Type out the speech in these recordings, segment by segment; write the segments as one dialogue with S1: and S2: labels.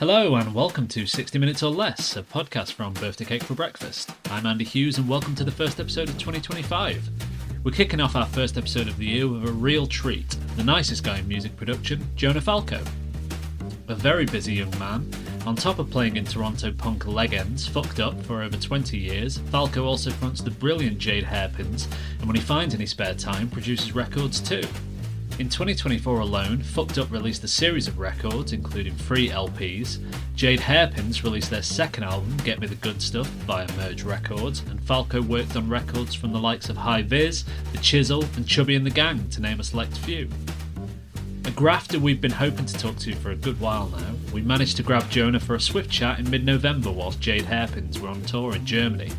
S1: Hello and welcome to 60 Minutes or Less, a podcast from Birthday Cake for Breakfast. I'm Andy Hughes and welcome to the first episode of 2025. We're kicking off our first episode of the year with a real treat, the nicest guy in music production, Jonah Falco. A very busy young man, on top of playing in Toronto punk legends, Fucked Up for over 20 years, Falco also fronts the brilliant Jade Hairpins, and when he finds any spare time, produces records too. In 2024 alone, Fucked Up released a series of records, including 3 LPs. Jade Hairpins released their second album, Get Me the Good Stuff, via Merge Records, and Falco worked on records from the likes of High Viz, The Chisel, and Chubby and the Gang, to name a select few. A grafter we've been hoping to talk to for a good while now, we managed to grab Jonah for a swift chat in mid-November whilst Jade Hairpins were on tour in Germany.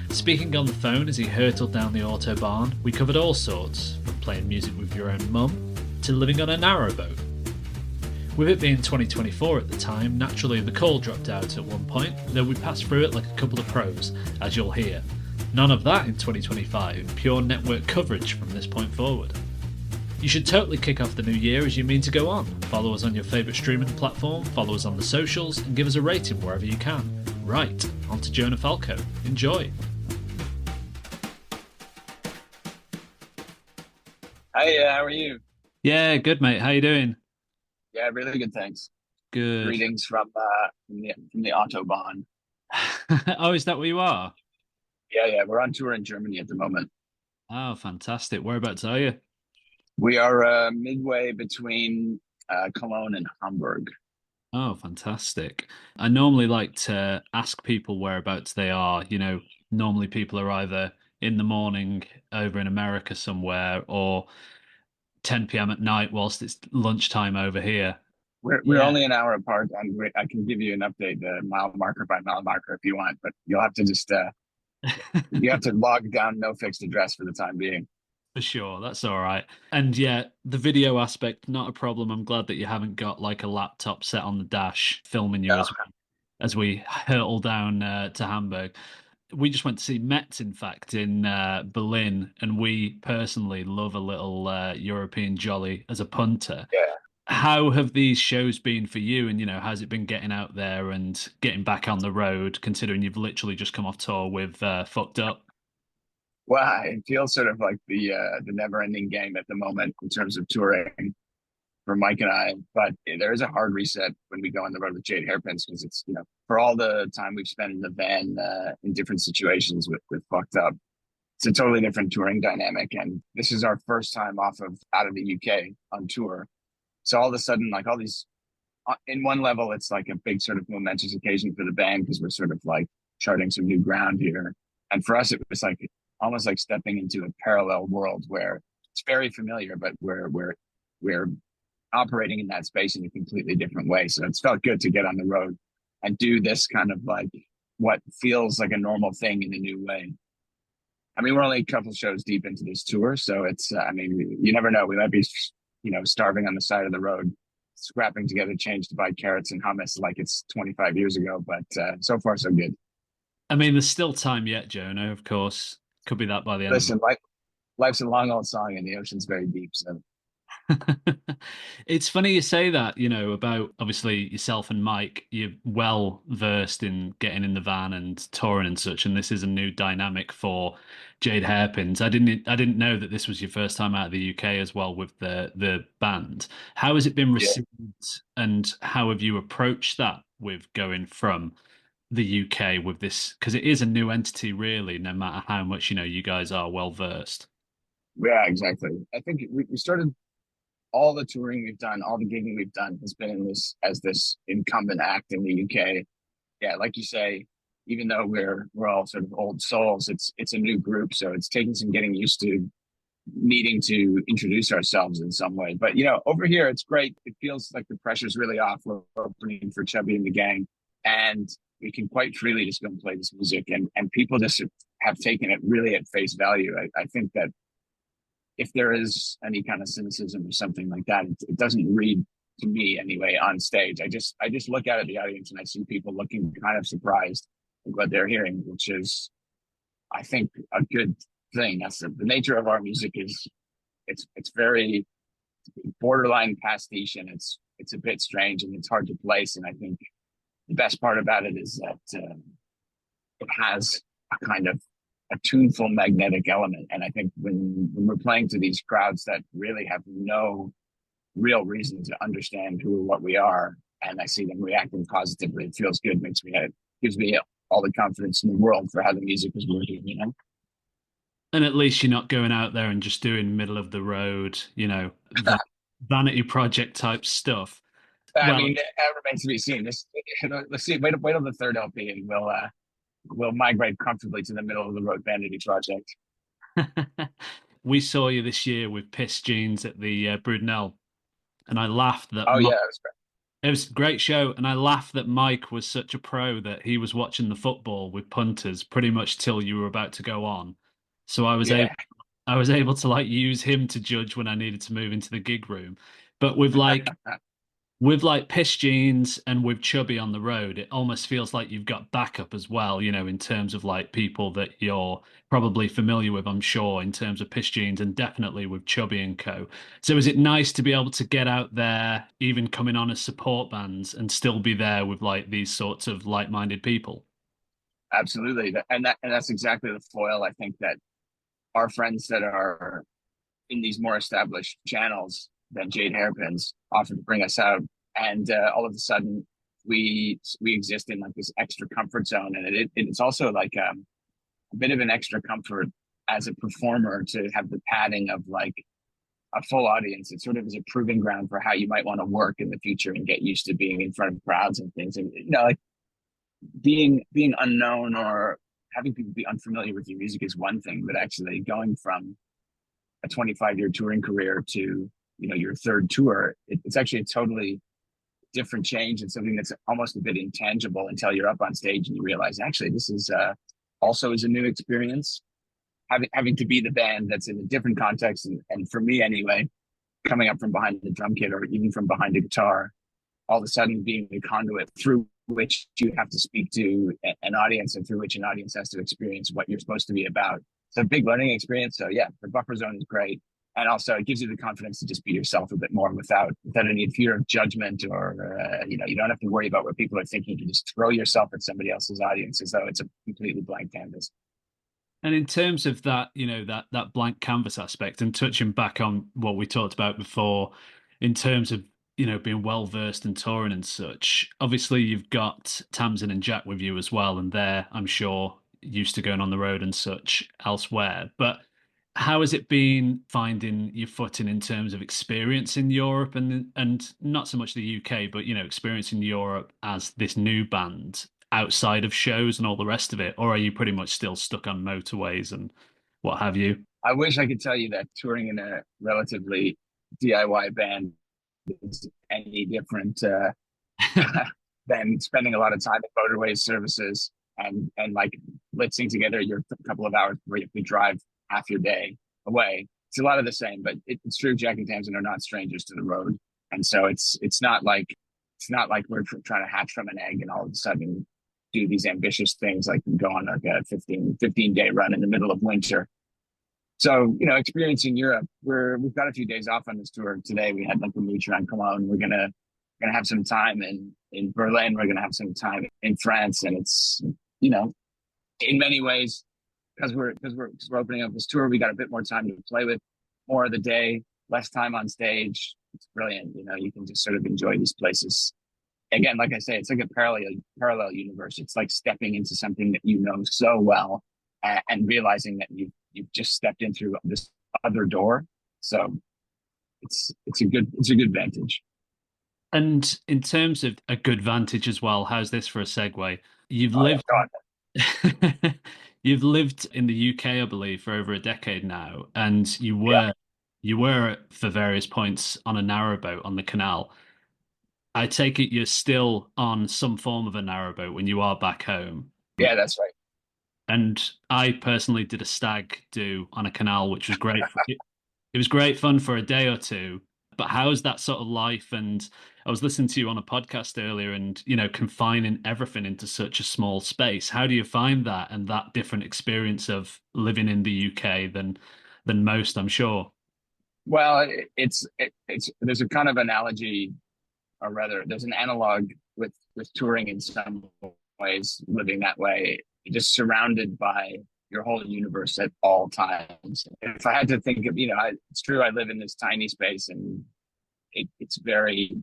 S1: Speaking on the phone as he hurtled down the autobahn, we covered all sorts, from playing music with your own mum to living on a narrowboat. With it being 2024 at the time, naturally the call dropped out at one point, though we passed through it like a couple of pros, as you'll hear. None of that in 2025, pure network coverage from this point forward. You should totally kick off the new year as you mean to go on. Follow us on your favourite streaming platform, follow us on the socials, and give us a rating wherever you can. Right, on to Jonah Falco. Enjoy.
S2: Hi, how are you?
S1: Yeah, good mate. How you doing?
S2: Yeah, really good, thanks.
S1: Good.
S2: Greetings from the autobahn.
S1: Oh, is that where you are?
S2: Yeah, we're on tour in Germany at the moment.
S1: Oh, fantastic. Whereabouts are you?
S2: We are midway between Cologne and Hamburg.
S1: Oh, fantastic. I normally like to ask people whereabouts they are. Normally people are either in the morning over in America somewhere or 10 p.m. at night whilst it's lunchtime over here.
S2: We're
S1: Yeah.
S2: only an hour apart, and I can give you an update, mile marker by mile marker, if you want, but you'll have to just you have to log down no fixed address for the time being.
S1: For sure, that's all right. And yeah, the video aspect, not a problem. I'm glad that you haven't got like a laptop set on the dash filming you
S2: No.
S1: as we hurtle down to Hamburg. We just went to see Metz, in fact, in Berlin, and we personally love a little European jolly as a punter.
S2: Yeah.
S1: How have these shows been for you? And, how's it been getting out there and getting back on the road, considering you've literally just come off tour with Fucked Up?
S2: Well, it feels sort of like the never-ending game at the moment in terms of touring for Mike and I, but there is a hard reset when we go on the road with Jade Hairpins because it's, for all the time we've spent in the van in different situations with Fucked Up, it's a totally different touring dynamic. And this is our first time out of the UK on tour. So all of a sudden, like all these, in one level, it's like a big sort of momentous occasion for the band because we're sort of like charting some new ground here. And for us, it was like almost like stepping into a parallel world where it's very familiar, but we're operating in that space in a completely different way. So it's felt good to get on the road and do this kind of like what feels like a normal thing in a new way. I mean, we're only a couple shows deep into this tour, so it's, you never know. We might be, starving on the side of the road, scrapping together change to buy carrots and hummus like it's 25 years ago, but so far so good.
S1: I mean, there's still time yet, Jonah, of course. Could be that by the end
S2: Listen, life's a long old song and the ocean's very deep, so.
S1: It's funny you say that, about obviously yourself and Mike, you're well versed in getting in the van and touring and such, and this is a new dynamic for Jade Hairpins. I didn't know that this was your first time out of the UK as well with the band. How has it been
S2: Yeah.
S1: received and how have you approached that with going from the UK with this? Because it is a new entity really, no matter how much, you guys are well versed.
S2: Yeah, exactly. I think we started all the touring we've done, all the gigging we've done has been in this incumbent act in the UK. Yeah, like you say, even though we're all sort of old souls, it's a new group, so it's taking some getting used to needing to introduce ourselves in some way. But over here it's great. It feels like the pressure's really off. We're opening for Chubby and the Gang, and we can quite freely just go and play this music, and people just have taken it really at face value. I think that if there is any kind of cynicism or something like that, it doesn't read to me anyway on stage. I just look out at the audience and I see people looking kind of surprised at what they're hearing, which is, I think, a good thing. That's the nature of our music is it's very borderline pastiche and it's a bit strange and it's hard to place. And I think the best part about it is that it has a kind of a tuneful magnetic element. And I think when we're playing to these crowds that really have no real reason to understand who or what we are, and I see them reacting positively, it feels good, gives me all the confidence in the world for how the music is working, you know?
S1: And at least you're not going out there and just doing middle of the road, vanity project type stuff.
S2: I
S1: Well,
S2: mean, it remains to be seen. Let's see. Wait till the third LP, and we'll migrate comfortably to the middle of the road vanity project.
S1: we saw you this year with Piss Jeans at the Brudnell, and I laughed that
S2: Oh
S1: Mike,
S2: yeah, it was great.
S1: it was a great show, and I laughed that Mike was such a pro that he was watching the football with punters pretty much till you were about to go on. So
S2: Yeah.
S1: I was able to like use him to judge when I needed to move into the gig room. But with like Piss Jeans and with Chubby on the road, it almost feels like you've got backup as well, in terms of like people that you're probably familiar with, I'm sure, in terms of Piss Jeans and definitely with Chubby and Co. So is it nice to be able to get out there, even coming on as support bands and still be there with like these sorts of like-minded people?
S2: Absolutely. And that's exactly the foil. I think that our friends that are in these more established channels than Jade Hairpins often bring us out, and all of a sudden we exist in like this extra comfort zone, and it's also like a bit of an extra comfort as a performer to have the padding of like a full audience. It sort of is a proving ground for how you might want to work in the future and get used to being in front of crowds and things. And like being unknown or having people be unfamiliar with your music is one thing, but actually going from a 25-year touring career to your third tour, it's actually a totally different change and something that's almost a bit intangible until you're up on stage and you realize actually this is also is a new experience. Having to be the band that's in a different context, and for me anyway, coming up from behind the drum kit or even from behind a guitar, all of a sudden being the conduit through which you have to speak to an audience and through which an audience has to experience what you're supposed to be about. It's a big learning experience. So yeah, the buffer zone is great. And also it gives you the confidence to just be yourself a bit more without any fear of judgment or, you don't have to worry about what people are thinking. You can just throw yourself at somebody else's audience as though it's a completely blank canvas.
S1: And in terms of that, that blank canvas aspect and touching back on what we talked about before, in terms of, being well versed in touring and such, obviously you've got Tamsin and Jack with you as well, and they're, I'm sure, used to going on the road and such elsewhere. But how has it been finding your footing in terms of experience in Europe and not so much the UK, but experience in Europe as this new band outside of shows and all the rest of it, or are you pretty much still stuck on motorways and what have you?
S2: I wish I could tell you that touring in a relatively DIY band is any different than spending a lot of time at motorway services and like blitzing together your couple of hours where you have to drive half your day away. It's a lot of the same, but it's true. Jack and Tamsin are not strangers to the road, and so it's not like we're trying to hatch from an egg and all of a sudden do these ambitious things like go on like a 15-day run in the middle of winter. So, experiencing Europe, we've got a few days off on this tour. Today we had like a meet around Cologne. We're gonna have some time in Berlin. We're gonna have some time in France, and it's in many ways because we're opening up this tour, we got a bit more time to play with, more of the day, less time on stage. It's brilliant. You can just sort of enjoy these places. Again, like I say, it's like a parallel universe. It's like stepping into something that you know so well, and realizing that you've just stepped in through this other door. So it's a good vantage.
S1: And in terms of a good vantage as well, how's this for a segue? You've
S2: Oh yeah,
S1: lived
S2: God.
S1: you've lived in the UK, I believe, for over a decade now, and you
S2: Yeah,
S1: were you were for various points on a narrowboat on the canal. I take it you're still on some form of a narrowboat when you are back home.
S2: yeah, that's right.
S1: And I personally did a stag do on a canal, which was great. It was great fun for a day or two. But how's that sort of life? And I was listening to you on a podcast earlier and, confining everything into such a small space. How do you find that and that different experience of living in the UK than most, I'm sure?
S2: Well, it's there's a kind of analogy or rather, there's an analog with touring in some ways, living that way, just surrounded by your whole universe at all times. If I had to think of, it's true, I live in this tiny space, and it's very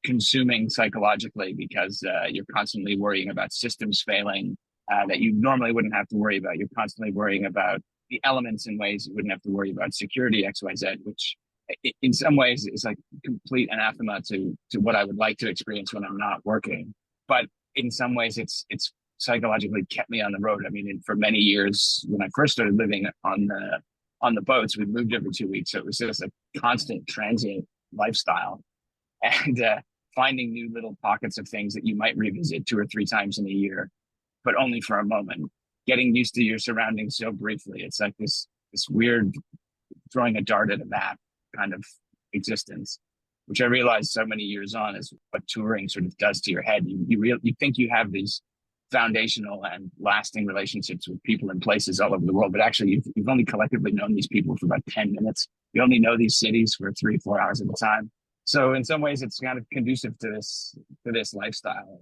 S2: consuming psychologically because you're constantly worrying about systems failing that you normally wouldn't have to worry about. You're constantly worrying about the elements in ways you wouldn't have to worry about security XYZ, which in some ways is like complete anathema to what I would like to experience when I'm not working. But in some ways, it's psychologically kept me on the road. I mean, for many years when I first started living on the boats, we moved every 2 weeks, so it was just a constant transient lifestyle, and finding new little pockets of things that you might revisit 2 or 3 times in a year, but only for a moment. Getting used to your surroundings so briefly. It's like this weird throwing a dart at a map kind of existence, which I realized so many years on is what touring sort of does to your head. You think you have these foundational and lasting relationships with people and places all over the world, but actually you've only collectively known these people for about 10 minutes. You only know these cities for 3 or 4 hours at a time. So in some ways, it's kind of conducive to this lifestyle.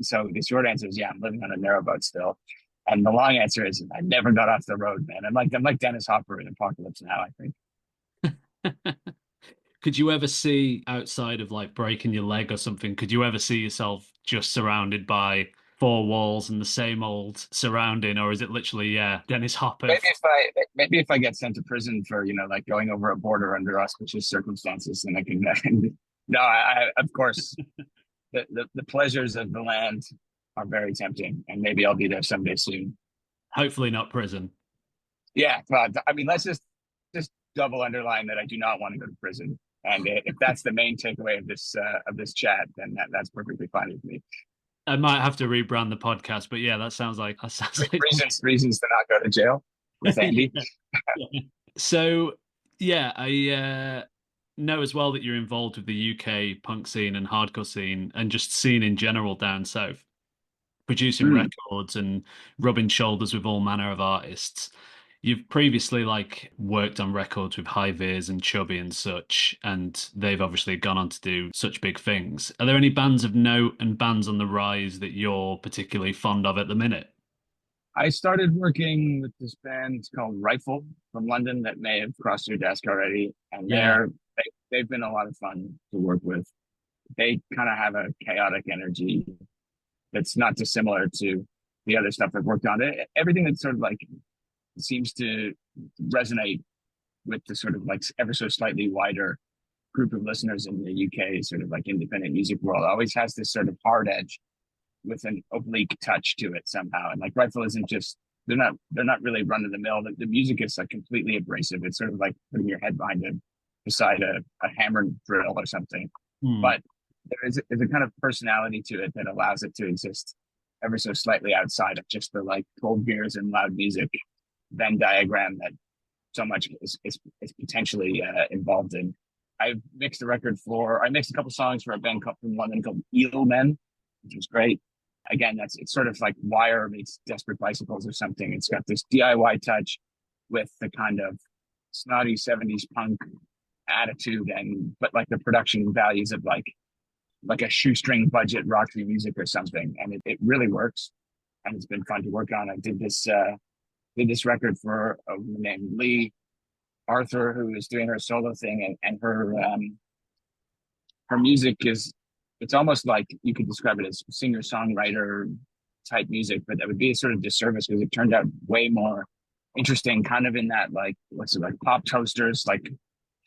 S2: So the short answer is, yeah, I'm living on a narrowboat still, and the long answer is I never got off the road, man. I'm like Dennis Hopper in Apocalypse Now, I think.
S1: Could you ever see outside of like breaking your leg or something? Could you ever see yourself just surrounded by four walls and the same old surrounding, or is it literally, yeah, Dennis Hopper?
S2: Maybe if I get sent to prison for like going over a border under auspicious circumstances, then I can. No, of course the pleasures of the land are very tempting, and maybe I'll be there someday soon.
S1: Hopefully not prison.
S2: Yeah, well, I mean, let's just double underline that I do not want to go to prison. And if that's the main takeaway of this chat, then that's perfectly fine with me.
S1: I might have to rebrand the podcast, but yeah, that sounds like
S2: Reasons to not go to jail with Andy.
S1: Yeah. Yeah. So yeah, I know as well that you're involved with the UK punk scene and hardcore scene and just scene in general down south, producing
S2: Mm.
S1: records and rubbing shoulders with all manner of artists. You've previously like worked on records with High Veers and Chubby and such, and they've obviously gone on to do such big things. Are there any bands of note and bands on the rise that you're particularly fond of at the minute?
S2: I started working with this band called Rifle from London that may have crossed your desk already, and
S1: Yeah.
S2: they've been a lot of fun to work with. They kind of have a chaotic energy that's not dissimilar to the other stuff I've worked on. Everything that sort of like seems to resonate with the sort of like ever so slightly wider group of listeners in the UK, sort of like independent music world, always has this sort of hard edge with an oblique touch to it somehow. And like Rifle isn't just they're not really run of the mill. The music is like completely abrasive. It's sort of like putting your head beside a hammer drill or something.
S1: Hmm.
S2: But there's a kind of personality to it that allows it to exist ever so slightly outside of just the like cold beers and loud music Venn diagram that so much is potentially involved in. I mixed a couple songs for a band from London called Eel Men, which was great. Again, it's sort of like Wire meets Desperate Bicycles or something. It's got this DIY touch with the kind of snotty 70s punk attitude, but like the production values of like a shoestring budget Roxy Music or something. And it really works. And it's been fun to work on. I did this record for a woman named Lee Arthur, who is doing her solo thing, and her music it's almost like you could describe it as singer-songwriter type music, but that would be a sort of disservice because it turned out way more interesting, kind of in that like what's it like Pop Toasters, like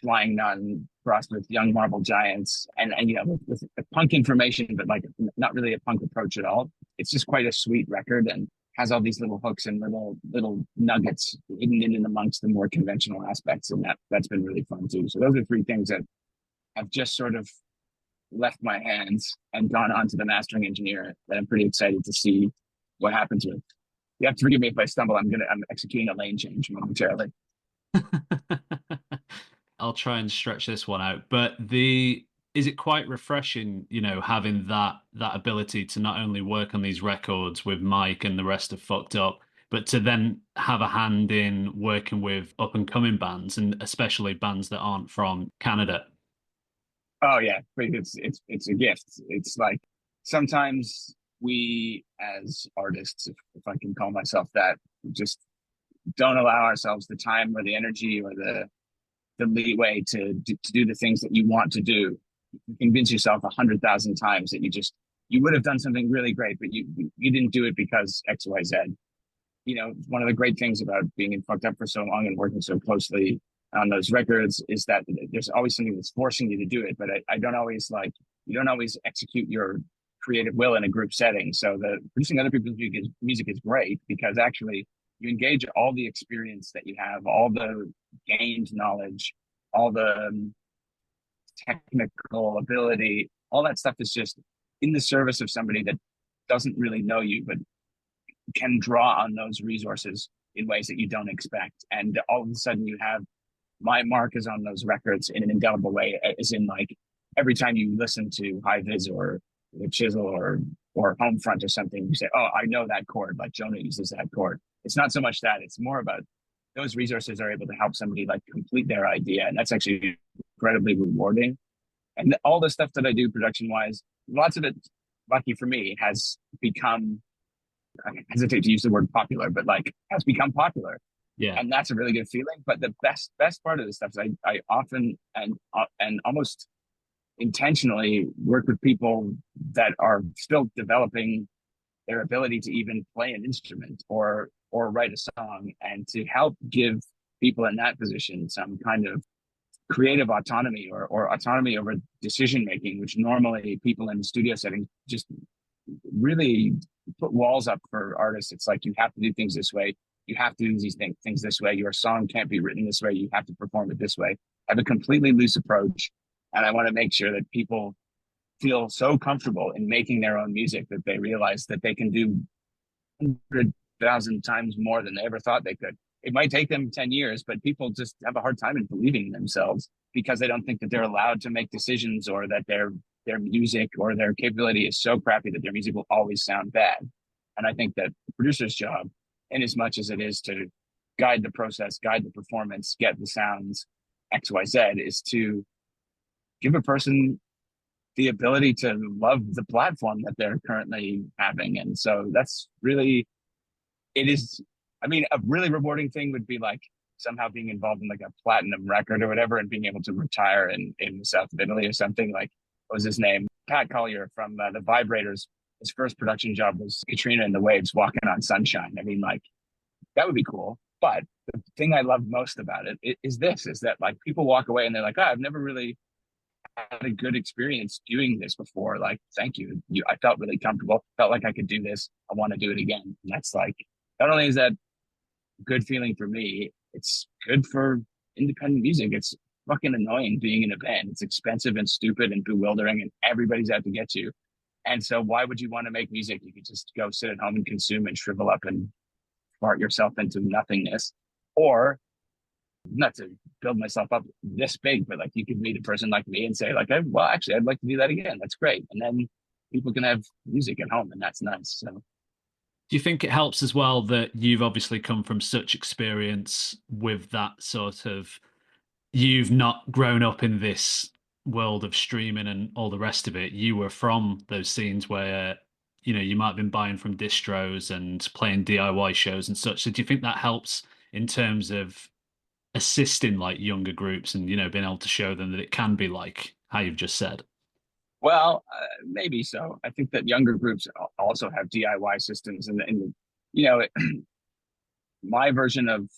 S2: Flying Nun crossed with Young Marble Giants, and with punk information, but like not really a punk approach at all. It's just quite a sweet record and has all these little hooks and little nuggets hidden in amongst the more conventional aspects, and that's been really fun too. So those are three things that have just sort of left my hands and gone on to the mastering engineer that I'm pretty excited to see what happens with. You have to forgive me if I stumble. I'm executing a lane change momentarily.
S1: I'll try and stretch this one out. But is it quite refreshing, having that ability to not only work on these records with Mike and the rest of Fucked Up, but to then have a hand in working with up and coming bands and especially bands that aren't from Canada?
S2: Oh yeah, but it's a gift. It's like sometimes we as artists, if I can call myself that, just don't allow ourselves the time or the energy or the leeway to do the things that you want to do. You convince yourself 100,000 times that you would have done something really great, but you didn't do it because X, Y, Z. You know, one of the great things about being in Fucked Up for so long and working so closely on those records is that there's always something that's forcing you to do it. But I don't always like, you don't always execute your creative will in a group setting. So the producing other people's music is great because actually you engage all the experience that you have, all the gained knowledge, all the technical ability, all that stuff is just in the service of somebody that doesn't really know you, but can draw on those resources in ways that you don't expect. And all of a sudden you have my mark is on those records in an indelible way, as in like every time you listen to High Vis or the Chisel or Homefront or something, you say, oh, I know that chord, like Jonah uses that chord. It's not so much that, it's more about those resources are able to help somebody like complete their idea. And that's actually incredibly rewarding. And all the stuff that I do production wise, lots of it, lucky for me, has become, I hesitate to use the word popular, but like has become popular.
S1: Yeah.
S2: And that's a really good feeling. But the best part of this stuff is I often and almost intentionally work with people that are still developing their ability to even play an instrument or write a song, and to help give people in that position some kind of creative autonomy or autonomy over decision making, which normally people in the studio setting just really put walls up for artists. It's like, you have to do things this way. You have to do these things this way. Your song can't be written this way. You have to perform it this way. I have a completely loose approach. And I want to make sure that people feel so comfortable in making their own music that they realize that they can do 100,000 times more than they ever thought they could. It might take them 10 years, but people just have a hard time in believing in themselves because they don't think that they're allowed to make decisions, or that their music or their capability is so crappy that their music will always sound bad. And I think that the producer's job, in as much as it is to guide the process, guide the performance, get the sounds XYZ, is to give a person the ability to love the platform that they're currently having. And so that's really, it is, I mean, a really rewarding thing would be like somehow being involved in like a platinum record or whatever, and being able to retire in the south of Italy or something. Like, what was his name? Pat Collier from the Vibrators. His first production job was Katrina and the Waves walking on sunshine. I mean, like, that would be cool. But the thing I love most about it is that like people walk away and they're like, oh, I've never really had a good experience doing this before. Like, thank you. I felt really comfortable, felt like I could do this. I want to do it again. And that's like, not only is that a good feeling for me, it's good for independent music. It's fucking annoying being in a band. It's expensive and stupid and bewildering, and everybody's out to get you. And so why would you want to make music? You could just go sit at home and consume and shrivel up and fart yourself into nothingness. Or, not to build myself up this big, but like you could meet a person like me and say like, well, actually, I'd like to do that again. That's great. And then people can have music at home, and that's nice. So
S1: Do you think it helps as well that you've obviously come from such experience with that sort of, you've not grown up in this world of streaming and all the rest of it. You were from those scenes where, you might have been buying from distros and playing DIY shows and such. So do you think that helps in terms of assisting like younger groups and, being able to show them that it can be like how you've just said?
S2: well, maybe so. I think that younger groups also have DIY systems, and my version of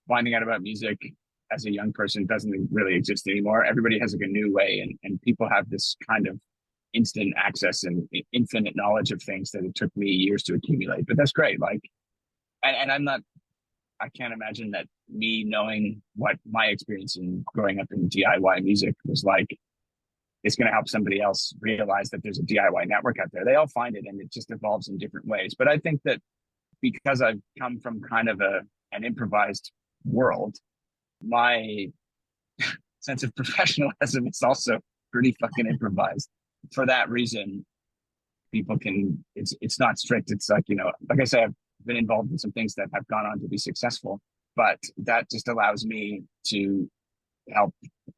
S2: finding out about music as a young person doesn't really exist anymore. Everybody has like a new way, and people have this kind of instant access and infinite knowledge of things that it took me years to accumulate. But that's great. Like, and I can't imagine that me knowing what my experience in growing up in DIY music was like, it's going to help somebody else realize that there's a DIY network out there. They all find it, and it just evolves in different ways. But I think that because I've come from kind of an improvised world, my sense of professionalism is also pretty fucking improvised. For that reason, people can, it's not strict. It's like, like I say, I've been involved in some things that have gone on to be successful, but that just allows me to help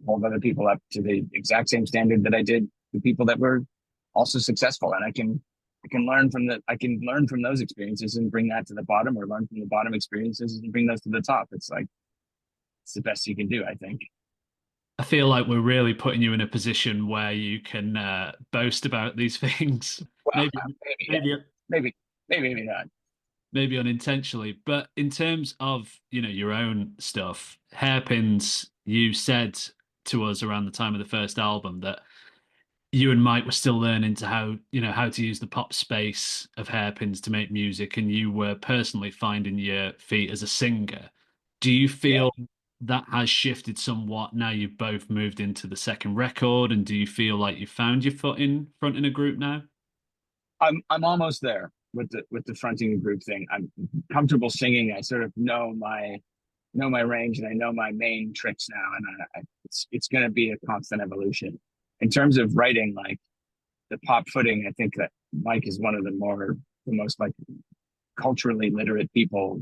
S2: hold other people up to the exact same standard that I did the people that were also successful. And I can learn from those experiences and bring that to the bottom, or learn from the bottom experiences and bring those to the top. It's like, it's the best you can do, I think.
S1: I feel like we're really putting you in a position where you can boast about these things.
S2: Well,
S1: Maybe,
S2: maybe, yeah.
S1: maybe,
S2: Maybe not.
S1: maybe unintentionally. But in terms of, your own stuff, Hairpins, you said to us around the time of the first album that you and Mike were still learning to how to use the pop space of Hairpins to make music, and you were personally finding your feet as a singer. Do you
S2: Yeah.
S1: feel that has shifted somewhat now you've both moved into the second record, and do you feel like you found your foot in front in a group now?
S2: I'm almost there with the fronting a group thing. I'm comfortable singing. I sort of know my range, and I know my main tricks now, and it's going to be a constant evolution. In terms of writing, like the pop footing, I think that Mike is one of the most like culturally literate people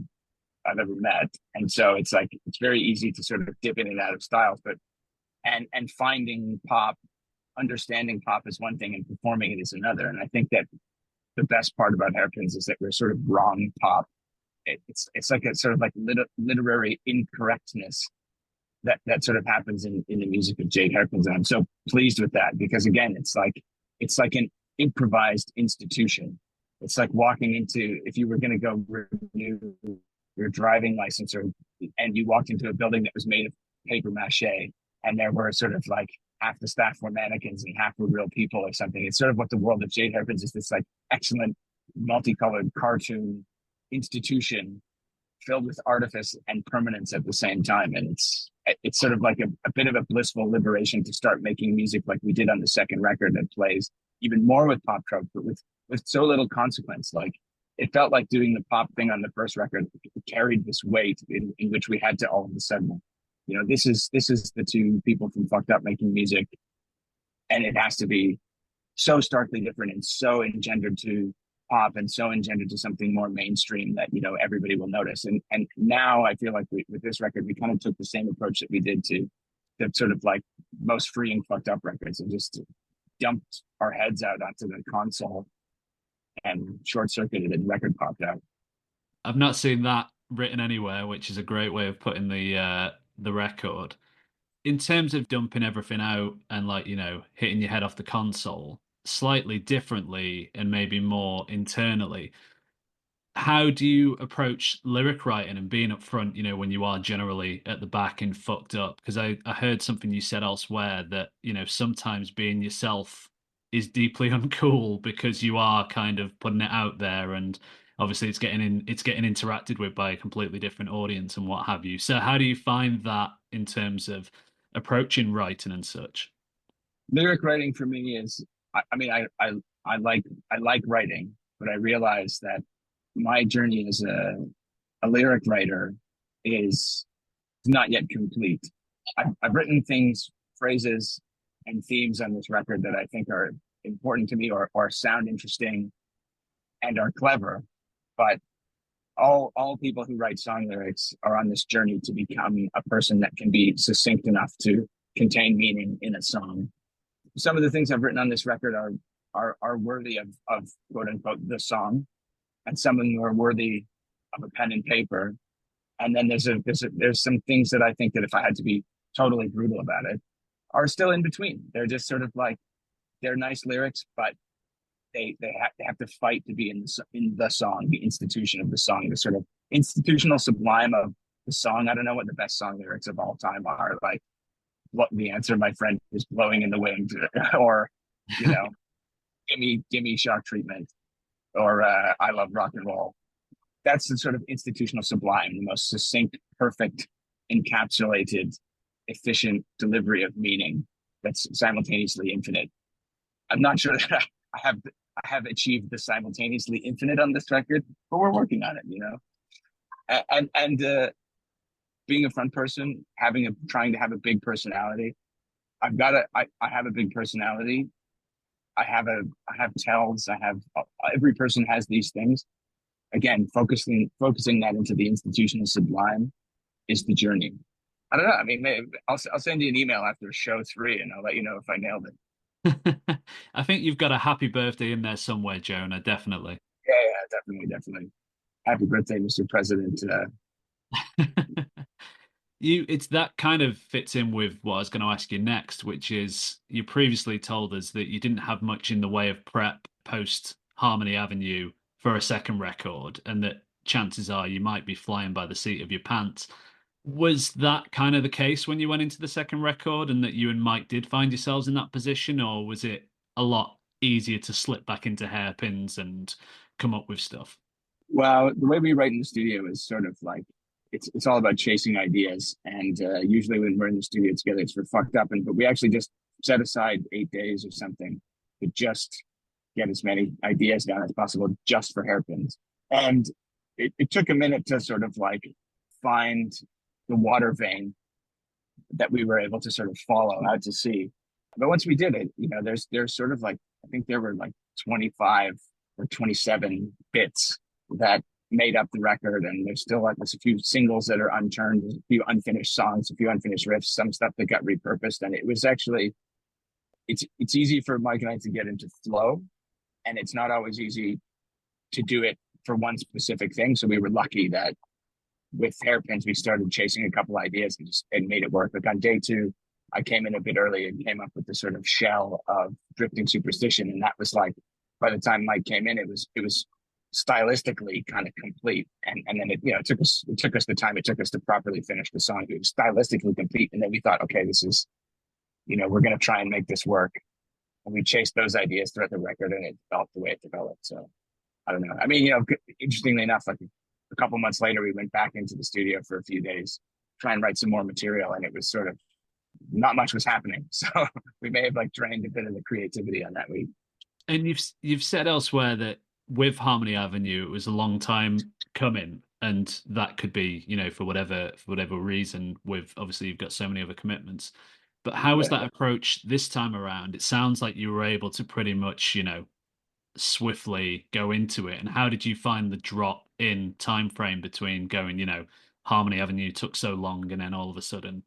S2: I've ever met, and so it's like it's very easy to sort of dip in and out of styles, but and finding pop, understanding pop is one thing, and performing it is another. And I think that the best part about Hairpins is that we're sort of wrong pop. It's like a sort of like literary incorrectness that sort of happens in the music of Jade Hairpins, and I'm so pleased with that, because again, it's like an improvised institution. It's like walking into, if you were going to go renew your driving license, or and you walked into a building that was made of paper mache, and there were sort of like half the staff were mannequins and half were real people or something. It's sort of what the world of Jade Hairpins is, this like excellent multicolored cartoon institution filled with artifice and permanence at the same time. And it's sort of like a bit of a blissful liberation to start making music like we did on the second record, that plays even more with pop tropes, but with so little consequence. Like it felt like doing the pop thing on the first record carried this weight in which we had to all of a sudden, this is the two people from Fucked Up making music, and it has to be so starkly different and so engendered to pop and so engendered to something more mainstream that everybody will notice. And now I feel like with this record we kind of took the same approach that we did to the sort of like most freeing Fucked Up records, and just dumped our heads out onto the console and short circuited and record popped out.
S1: I've not seen that written anywhere, which is a great way of putting the record. In terms of dumping everything out and like, hitting your head off the console slightly differently and maybe more internally, how do you approach lyric writing and being up front, when you are generally at the back and fucked up? Because I heard something you said elsewhere that, sometimes being yourself is deeply uncool because you are kind of putting it out there, and obviously it's getting interacted with by a completely different audience and what have you. So how do you find that in terms of approaching writing and such?
S2: Lyric writing for me is, I mean, I like writing, but I realize that my journey as a lyric writer is not yet complete. I've written things, phrases, and themes on this record that I think are important to me, or sound interesting and are clever. But all people who write song lyrics are on this journey to become a person that can be succinct enough to contain meaning in a song. Some of the things I've written on this record are worthy of quote unquote the song, and some of them are worthy of a pen and paper. And then there's some things that I think that if I had to be totally brutal about it, are still in between. They're just sort of like, they're nice lyrics, but they have to fight to be in the song, the institution of the song, the sort of institutional sublime of the song. I don't know what the best song lyrics of all time are. Like, what the answer, my friend, is blowing in the wind, or you know, give me shock treatment, or I love rock and roll. That's the sort of institutional sublime, the most succinct, perfect, encapsulated, efficient delivery of meaning that's simultaneously infinite. I'm not sure that I have achieved the simultaneously infinite on this record, but we're working on it, and being a front person, trying to have a big personality. I have a big personality. I have tells. Every person has these things. Again, focusing that into the institutional sublime is the journey. I don't know. I mean, maybe I'll send you an email after show three, and I'll let you know if I nailed it.
S1: I think you've got a happy birthday in there somewhere, Jonah, definitely.
S2: Yeah, yeah, definitely, definitely. Happy birthday, Mr. President.
S1: It's that kind of fits in with what I was going to ask you next, which is you previously told us that you didn't have much in the way of prep post Harmony Avenue for a second record, and that chances are you might be flying by the seat of your pants. Was that kind of the case when you went into the second record, and that you and Mike did find yourselves in that position, or was it a lot easier to slip back into hairpins and come up with stuff?
S2: Well, the way we write in the studio is sort of like it's all about chasing ideas, and usually when we're in the studio together, it's for fucked up. And but we actually just set aside 8 days or something to just get as many ideas down as possible, just for hairpins. And it took a minute to sort of like find the water vein that we were able to sort of follow out to sea. But once we did it, there's sort of like I think there were like 25 or 27 bits that made up the record, and there's still like there's a few singles that are unturned, there's a few unfinished songs, a few unfinished riffs, some stuff that got repurposed, and it was actually it's easy for Mike and I to get into flow, and it's not always easy to do it for one specific thing. So we were lucky that with hairpins we started chasing a couple ideas and made it work. Like on day two, I came in a bit early and came up with the sort of shell of Drifting Superstition, and that was like by the time Mike came in, it was stylistically kind of complete, and then it took us the time it took us to properly finish the song. It was stylistically complete, and then we thought, okay, this is we're going to try and make this work, and we chased those ideas throughout the record, and it developed the way it developed. So I don't know. I mean, interestingly enough, like a couple months later, we went back into the studio for a few days, try and write some more material, and it was sort of not much was happening. So we may have like drained a bit of the creativity on that week.
S1: And you've said elsewhere that with Harmony Avenue, it was a long time coming, and that could be, for whatever reason. With obviously you've got so many other commitments, but how was
S2: Yeah.
S1: that approach this time around? It sounds like you were able to pretty much, swiftly go into it. And how did you find the drop in time frame between going, Harmony Avenue took so long, and then all of a sudden,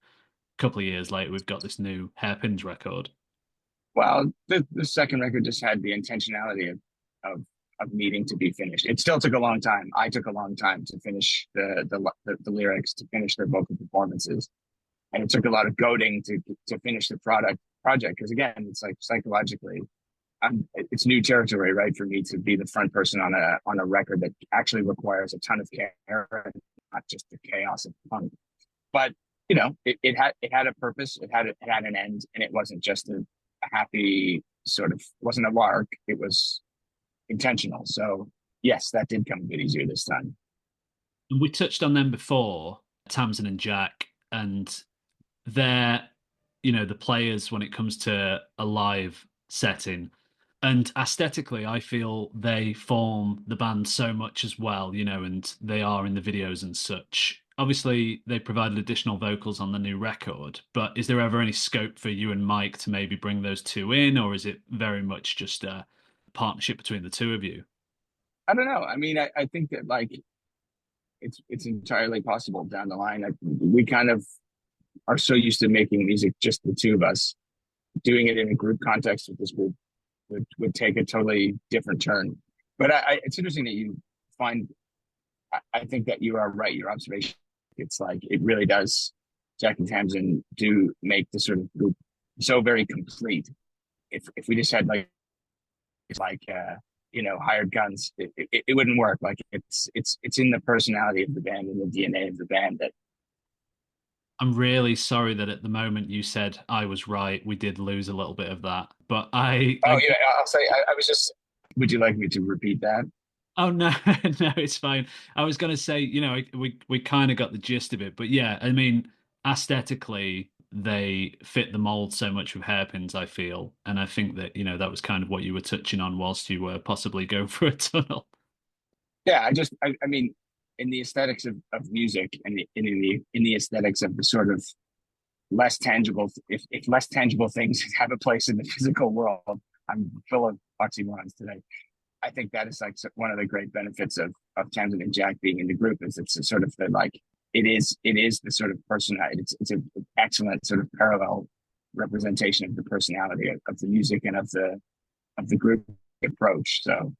S1: a couple of years later, we've got this new Hairpins record.
S2: Well, the second record just had the intentionality of of needing to be finished. It still took a long time. I took a long time to finish the lyrics, to finish their vocal performances, and it took a lot of goading to finish the project. Because again, it's like psychologically, it's new territory, right, for me to be the front person on a record that actually requires a ton of care and not just the chaos of punk. But it had a purpose. It had an end, and it wasn't just a happy sort of wasn't a lark. It was intentional. So yes, that did come a bit easier this time.
S1: And we touched on them before, Tamsin and Jack, and they're, the players when it comes to a live setting. And aesthetically, I feel they form the band so much as well, and they are in the videos and such. Obviously, they provided additional vocals on the new record, but is there ever any scope for you and Mike to maybe bring those two in, or is it very much just a partnership between the two of you?
S2: I don't know. I mean, I think that like it's entirely possible down the line. We kind of are so used to making music just the two of us. Doing it in a group context with this group would take a totally different turn. But it's interesting that you find. I think that you are right. Your observation. It's like it really does. Jack and Tamsin do make the sort of group so very complete. If we just had hired guns, it wouldn't work. Like it's in the personality of the band and the DNA of the band that.
S1: I'm really sorry that at the moment you said I was right. We did lose a little bit of that, but
S2: Oh yeah, I'll say I was just. Would you like me to repeat that?
S1: oh no, no, it's fine. I was going to say, we kind of got the gist of it, but yeah, I mean, aesthetically, they fit the mold so much with hairpins, I feel, and I think that that was kind of what you were touching on whilst you were possibly going through a tunnel.
S2: Yeah, I mean, in the aesthetics of music and in the aesthetics of the sort of less tangible, if less tangible things have a place in the physical world, I'm full of oxymorons today. I think that is like one of the great benefits of Tamsin and Jack being in the group is it's sort of the like it is the sort of personality. It's an excellent sort of parallel representation of the personality of the music and of the group approach. So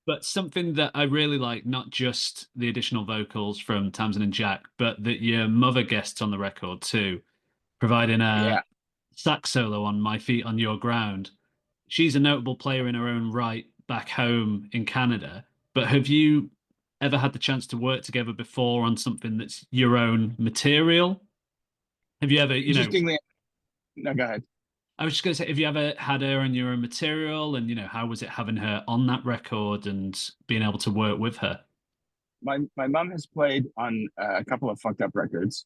S1: But something that I really like, not just the additional vocals from Tamsin and Jack, but that your mother guests on the record too, providing a
S2: yeah,
S1: sax solo on My Feet on Your Ground. She's a notable player in her own right back home in Canada. But have you ever had the chance to work together before on something that's your own material? Have you ever,
S2: interestingly, no, go ahead.
S1: I was just going to say, have you ever had her on your own material? And, how was it having her on that record and being able to work with her?
S2: My mom has played on a couple of fucked up records,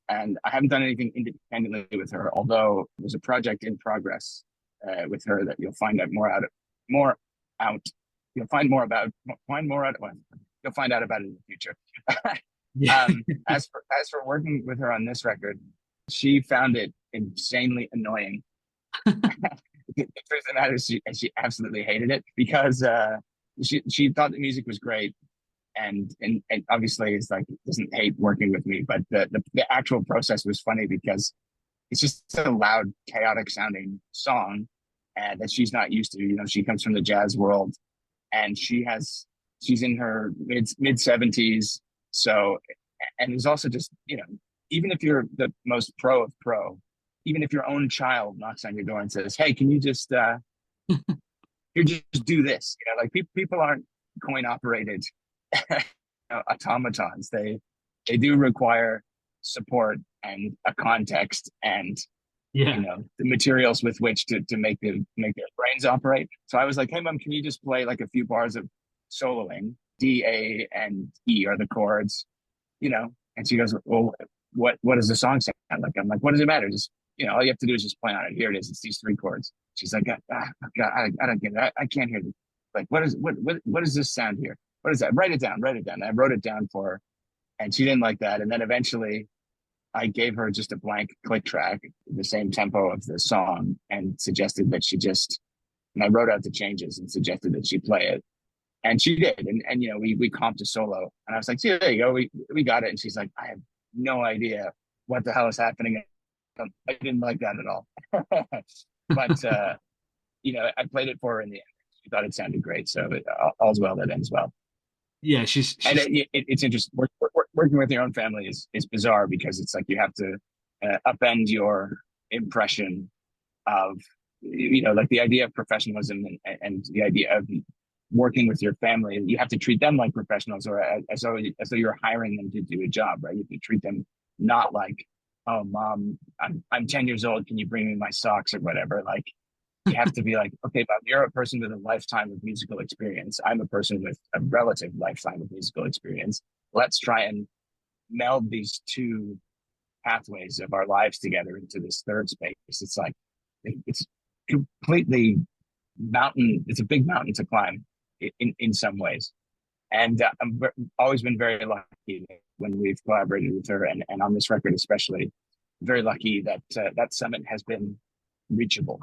S2: and I haven't done anything independently with her. Although there's a project in progress with her that you'll find out more out. You'll find more out. Well, you'll find out about it in the future.
S1: Yeah.
S2: As for working with her on this record, she found it insanely annoying. The truth of the matter is, she absolutely hated it because she thought the music was great, and obviously it's like doesn't hate working with me, but the actual process was funny because it's just a loud, chaotic sounding song that she's not used to. She comes from the jazz world, and she's in her mid 70s, so and it's also just even if you're the most pro of pro, even if your own child knocks on your door and says, "Hey, can you just do this?" Like people aren't coin operated automatons. They do require support and a context and
S1: Yeah.
S2: the materials with which to make their brains operate. So I was like, "Hey, mom, can you just play like a few bars of soloing? D, A, and E are the chords, you know?" And she goes, "Well, what does the song sound like?" I'm like, "What does it matter? Just all you have to do is just play on it. Here it is. It's these three chords." She's like, God, I don't get it. I can't hear this. Like, what does this sound here? What is that? Write it down. Write it down. And I wrote it down for her, and she didn't like that. And then eventually, I gave her just a blank click track, the same tempo of the song, and suggested that and I wrote out the changes and suggested that she play it. And she did. And we comped a solo. And I was like, "See, there you go. We got it." And she's like, "I have no idea what the hell is happening." I didn't like that at all. But, I played it for her in the end. She thought it sounded great. So all's well that ends well.
S1: Yeah, she's
S2: And
S1: she's
S2: it's interesting. Working with your own family is bizarre because it's like you have to upend your impression of, like the idea of professionalism and the idea of working with your family. You have to treat them like professionals, or as though you're hiring them to do a job, right? You have to treat them not like, "Oh, mom, I'm 10 years old. Can you bring me my socks or whatever?" Like, you have to be like, "Okay, Bob, you're a person with a lifetime of musical experience. I'm a person with a relative lifetime of musical experience. Let's try and meld these two pathways of our lives together into this third space." It's like it's completely mountain. It's a big mountain to climb in some ways. And always been very lucky when we've collaborated with her, and on this record especially, very lucky that that summit has been reachable.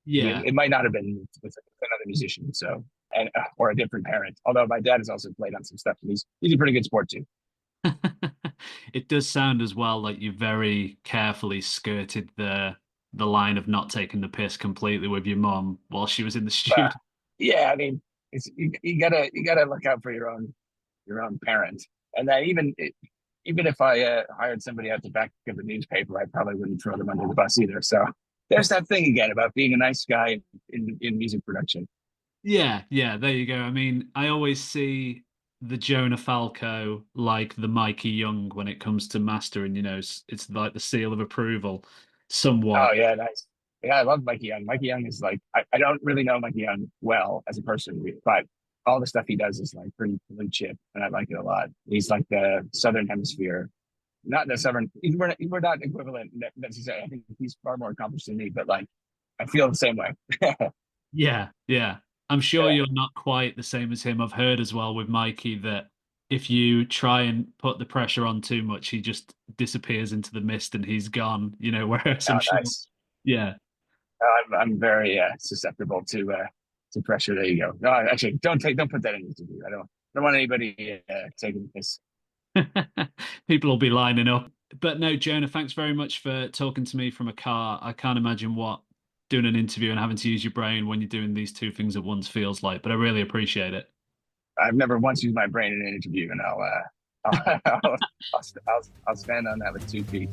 S1: yeah.
S2: It might not have been with another musician, so and or a different parent. Although my dad has also played on some stuff, and he's a pretty good sport too.
S1: It does sound as well like you very carefully skirted the line of not taking the piss completely with your mom while she was in the studio.
S2: But yeah, I mean, you gotta look out for your own parent, and then even if I hired somebody out the back of the newspaper, I probably wouldn't throw them under the bus either. So there's that thing again about being a nice guy in music production.
S1: Yeah, yeah, there you go. I mean, I always see the Jonah Falco like the Mikey Young when it comes to mastering, it's like the seal of approval
S2: Oh
S1: somewhat.
S2: yeah, nice. Yeah, I love Mikey Young. Mikey Young is like I don't really know Mikey Young well as a person, but all the stuff he does is like pretty blue chip, and I like it a lot. He's like the Southern Hemisphere, not the Southern. We're not equivalent necessarily. I think he's far more accomplished than me, but like I feel the same way.
S1: Yeah, yeah. I'm sure
S2: Yeah.
S1: you're not quite the same as him. I've heard as well with Mikey that if you try and put the pressure on too much, he just disappears into the mist and he's gone, whereas
S2: Oh,
S1: I'm sure,
S2: nice.
S1: yeah.
S2: I'm very susceptible to pressure. There you go. No, actually, don't put that in the interview. I don't want anybody taking this.
S1: People will be lining up. But no, Jonah, thanks very much for talking to me from a car. I can't imagine what doing an interview and having to use your brain when you're doing these two things at once feels like, but I really appreciate it.
S2: I've never once used my brain in an interview, and I'll I'll stand on that with 2 feet.